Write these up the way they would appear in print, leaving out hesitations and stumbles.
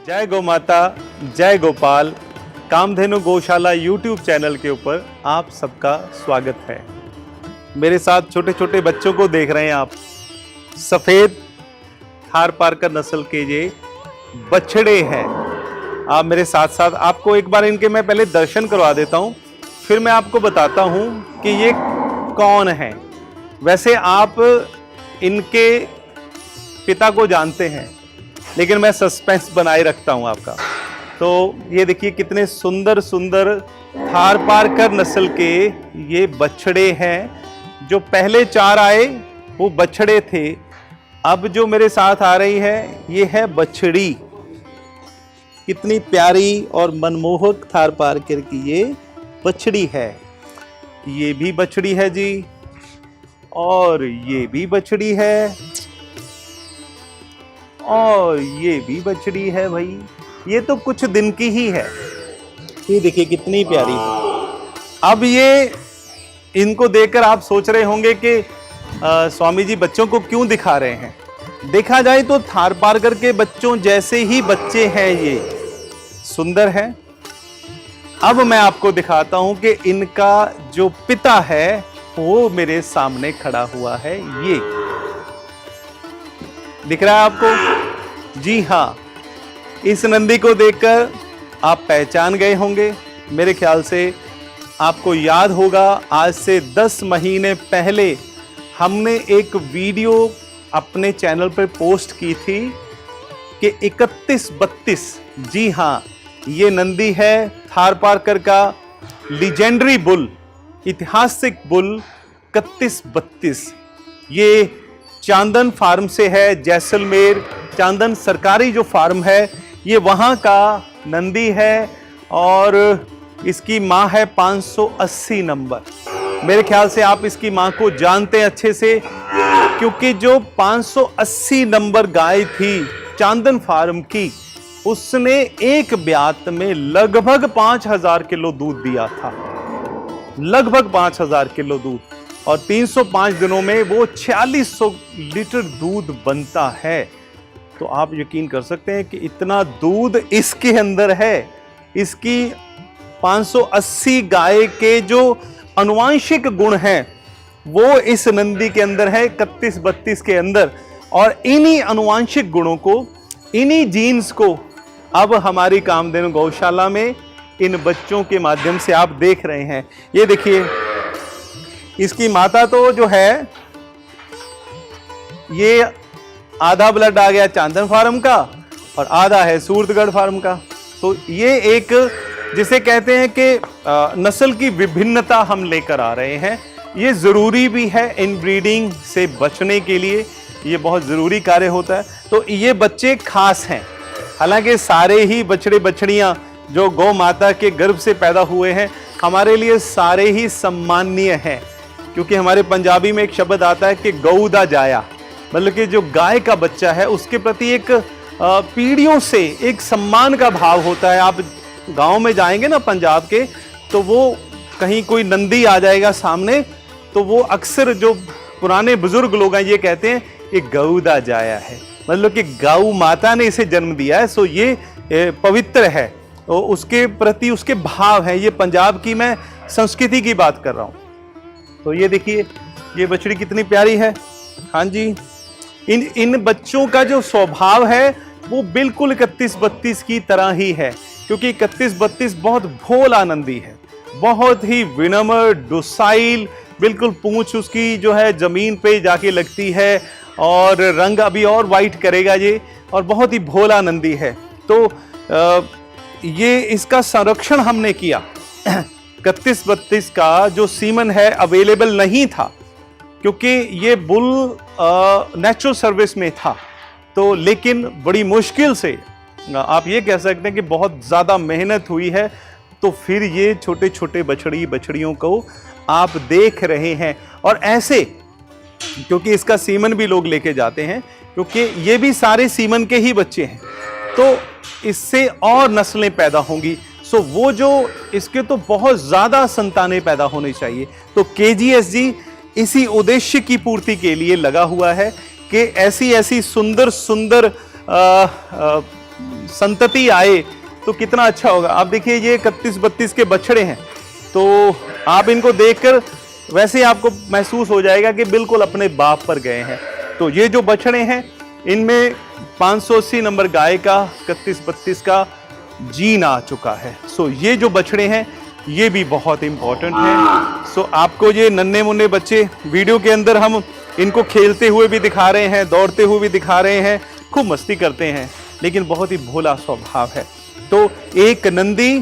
जय गौ माता, जय गोपाल। कामधेनु गौशाला यूट्यूब चैनल के ऊपर आप सबका स्वागत है। मेरे साथ छोटे छोटे बच्चों को देख रहे हैं आप। सफेद थारपारकर नस्ल के ये बछड़े हैं। आप मेरे साथ साथ आपको एक बार इनके मैं पहले दर्शन करवा देता हूं, फिर मैं आपको बताता हूं कि ये कौन है। वैसे आप इनके पिता को जानते हैं, लेकिन मैं सस्पेंस बनाए रखता हूं आपका। तो ये देखिए कितने सुंदर सुंदर थारपारकर नस्ल के ये बछड़े हैं। जो पहले चार आए वो बछड़े थे, अब जो मेरे साथ आ रही है ये है बछड़ी। कितनी प्यारी और मनमोहक थारपारकर की ये बछड़ी है। ये भी बछड़ी है जी, और ये भी बछड़ी है, और ये भी बछड़ी है भाई। ये तो कुछ दिन की ही है। ये देखिए कितनी प्यारी है। अब ये इनको देखकर आप सोच रहे होंगे कि स्वामी जी बच्चों को क्यों दिखा रहे हैं। देखा जाए तो थारपारकर के बच्चों जैसे ही बच्चे हैं, ये सुंदर है। अब मैं आपको दिखाता हूं कि इनका जो पिता है वो मेरे सामने खड़ा हुआ है। ये दिख रहा है आपको? जी हाँ, इस नंदी को देखकर आप पहचान गए होंगे। मेरे ख्याल से आपको याद होगा, आज से 10 महीने पहले हमने एक वीडियो अपने चैनल पर पोस्ट की थी कि 3132, जी हाँ, ये नंदी है थारपारकर का लीजेंडरी बुल, ऐतिहासिक बुल 3132। ये चांदन फार्म से है, जैसलमेर चांदन सरकारी जो फार्म है ये वहाँ का नंदी है, और इसकी माँ है 580 नंबर। मेरे ख्याल से आप इसकी माँ को जानते हैं अच्छे से, क्योंकि जो 580 नंबर गाय थी चांदन फार्म की, उसने एक ब्यात में लगभग 5000 किलो दूध दिया था। लगभग 5000 किलो दूध, और 305 दिनों में वो 4600 लीटर दूध बनता है। तो आप यकीन कर सकते हैं कि इतना दूध इसके अंदर है। इसकी 580 गाय के जो आनुवांशिक गुण हैं वो इस नंदी के अंदर है, 3132 के अंदर। और इन्हीं आनुवांशिक गुणों को, इन्हीं जीन्स को अब हमारी कामधेनु गौशाला में इन बच्चों के माध्यम से आप देख रहे हैं। ये देखिए, इसकी माता तो जो है, ये आधा ब्लड आ गया चांदन फार्म का और आधा है सूरतगढ़ फार्म का। तो ये एक, जिसे कहते हैं कि नस्ल की विभिन्नता हम लेकर आ रहे हैं। ये ज़रूरी भी है इनब्रीडिंग से बचने के लिए, ये बहुत ज़रूरी कार्य होता है। तो ये बच्चे खास हैं। हालांकि सारे ही बछड़े बछड़ियाँ जो गौ माता के गर्भ से पैदा हुए हैं, हमारे लिए सारे ही सम्माननीय हैं, क्योंकि हमारे पंजाबी में एक शब्द आता है कि गऊ दा जाया, मतलब कि जो गाय का बच्चा है उसके प्रति एक पीढ़ियों से एक सम्मान का भाव होता है। आप गांव में जाएंगे ना पंजाब के, तो वो कहीं कोई नंदी आ जाएगा सामने, तो वो अक्सर जो पुराने बुजुर्ग लोग हैं ये कहते हैं ये गऊ दा जाया है, मतलब कि गौ माता ने इसे जन्म दिया है, सो ये पवित्र है। तो उसके प्रति उसके भाव है। ये पंजाब की मैं संस्कृति की बात कर रहा हूँ। तो ये देखिए, ये बछड़ी कितनी प्यारी है। हाँ जी, इन बच्चों का जो स्वभाव है वो बिल्कुल 3132 की तरह ही है, क्योंकि 3132 बहुत भोला नंदी है, बहुत ही विनम्र, डोसाइल, बिल्कुल पूंछ उसकी जो है जमीन पे जाके लगती है, और रंग अभी और वाइट करेगा ये, और बहुत ही भोला नंदी है। तो ये इसका संरक्षण हमने किया। 3132 का जो सीमन है अवेलेबल नहीं था, क्योंकि ये बुल नेचुरल सर्विस में था। तो लेकिन बड़ी मुश्किल से, आप ये कह सकते हैं कि बहुत ज़्यादा मेहनत हुई है, तो फिर ये छोटे छोटे बछड़ियों को आप देख रहे हैं। और ऐसे, क्योंकि इसका सीमन भी लोग लेके जाते हैं, क्योंकि ये भी सारे सीमन के ही बच्चे हैं, तो इससे और नस्लें पैदा होंगी। सो वो जो इसके तो बहुत ज़्यादा संतानें पैदा होनी चाहिए। तो KGSG इसी उद्देश्य की पूर्ति के लिए लगा हुआ है कि ऐसी ऐसी सुंदर सुंदर संतति आए तो कितना अच्छा होगा। आप देखिए ये 31-32 के बछड़े हैं, तो आप इनको देखकर वैसे आपको महसूस हो जाएगा कि बिल्कुल अपने बाप पर गए हैं। तो ये जो बछड़े हैं इनमें 580 नंबर गाय का 31-32 का जीन आ चुका है। सो ये जो बछड़े हैं ये भी बहुत इंपॉर्टेंट है। सो आपको ये नन्हे मुन्ने बच्चे वीडियो के अंदर हम इनको खेलते हुए भी दिखा रहे हैं, दौड़ते हुए भी दिखा रहे हैं, खूब मस्ती करते हैं, लेकिन बहुत ही भोला स्वभाव है। तो एक नंदी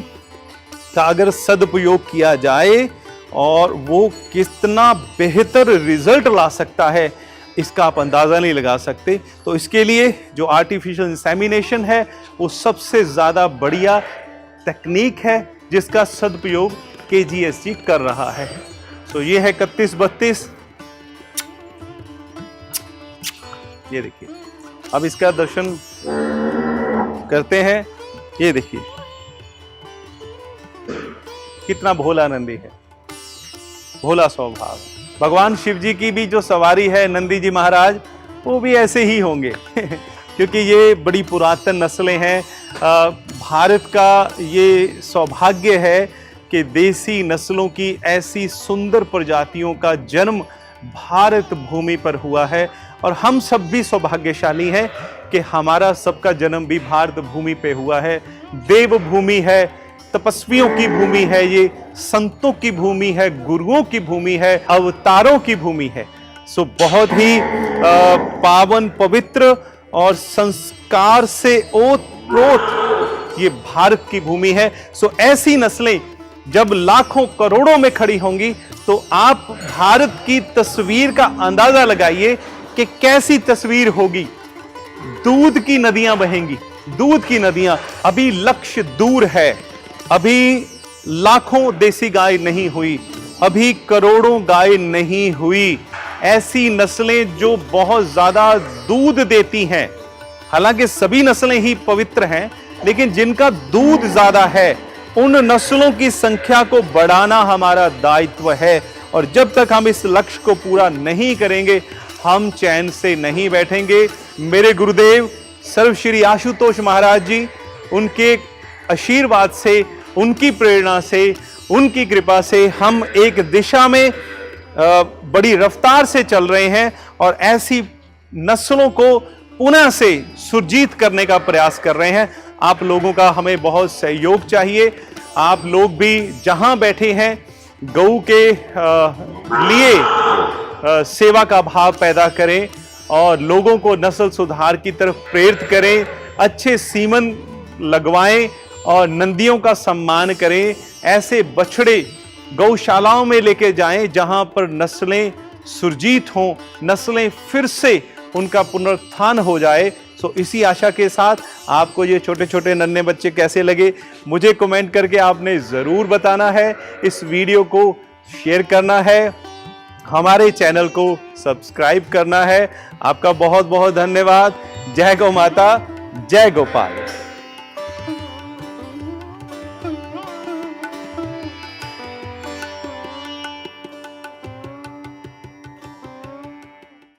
का अगर सदुपयोग किया जाए और वो कितना बेहतर रिजल्ट ला सकता है इसका आप अंदाजा नहीं लगा सकते। तो इसके लिए जो आर्टिफिशियल इंसेमिनेशन है वो सबसे ज्यादा बढ़िया तकनीक है जिसका सदुपयोग KGSG कर रहा है। तो ये है 31-32। ये देखिए, अब इसका दर्शन करते हैं। ये देखिए कितना भोला नंदी है, भोला स्वभाव है। भगवान शिव जी की भी जो सवारी है नंदी जी महाराज, वो भी ऐसे ही होंगे क्योंकि ये बड़ी पुरातन नस्लें हैं। भारत का ये सौभाग्य है कि देसी नस्लों की ऐसी सुंदर प्रजातियों का जन्म भारत भूमि पर हुआ है और हम सब भी सौभाग्यशाली हैं कि हमारा सबका जन्म भी भारत भूमि पे हुआ है। देव भूमि है, तपस्वियों की भूमि है, ये संतों की भूमि है, गुरुओं की भूमि है, अवतारों की भूमि है। सो बहुत ही पावन, पवित्र और संस्कार से ओतप्रोत ये भारत की भूमि है। सो ऐसी नस्लें जब लाखों करोड़ों में खड़ी होंगी तो आप भारत की तस्वीर का अंदाजा लगाइए कि कैसी तस्वीर होगी। दूध की नदियां बहेंगी, दूध की नदियां। अभी लक्ष्य दूर है, अभी लाखों देसी गाय नहीं हुई, अभी करोड़ों गाय नहीं हुई। ऐसी नस्लें जो बहुत ज्यादा दूध देती हैं, हालांकि सभी नस्लें ही पवित्र हैं, लेकिन जिनका दूध ज्यादा है उन नस्लों की संख्या को बढ़ाना हमारा दायित्व है। और जब तक हम इस लक्ष्य को पूरा नहीं करेंगे हम चैन से नहीं बैठेंगे। मेरे गुरुदेव सर्व श्री आशुतोष महाराज जी, उनके आशीर्वाद से, उनकी प्रेरणा से, उनकी कृपा से हम एक दिशा में बड़ी रफ्तार से चल रहे हैं और ऐसी नस्लों को पुनः से सुरजीत करने का प्रयास कर रहे हैं। आप लोगों का हमें बहुत सहयोग चाहिए। आप लोग भी जहां बैठे हैं गऊ के लिए सेवा का भाव पैदा करें और लोगों को नस्ल सुधार की तरफ प्रेरित करें, अच्छे सीमन लगवाएं और नंदियों का सम्मान करें। ऐसे बछड़े गौशालाओं में लेके जाएं जहां पर नस्लें सुरजीत हों, नस्लें फिर से उनका पुनरुत्थान हो जाए। सो इसी आशा के साथ आपको ये छोटे छोटे नन्हे बच्चे कैसे लगे मुझे कमेंट करके आपने ज़रूर बताना है। इस वीडियो को शेयर करना है, हमारे चैनल को सब्सक्राइब करना है। आपका बहुत बहुत धन्यवाद। जय गौ माता, जय गोपाल।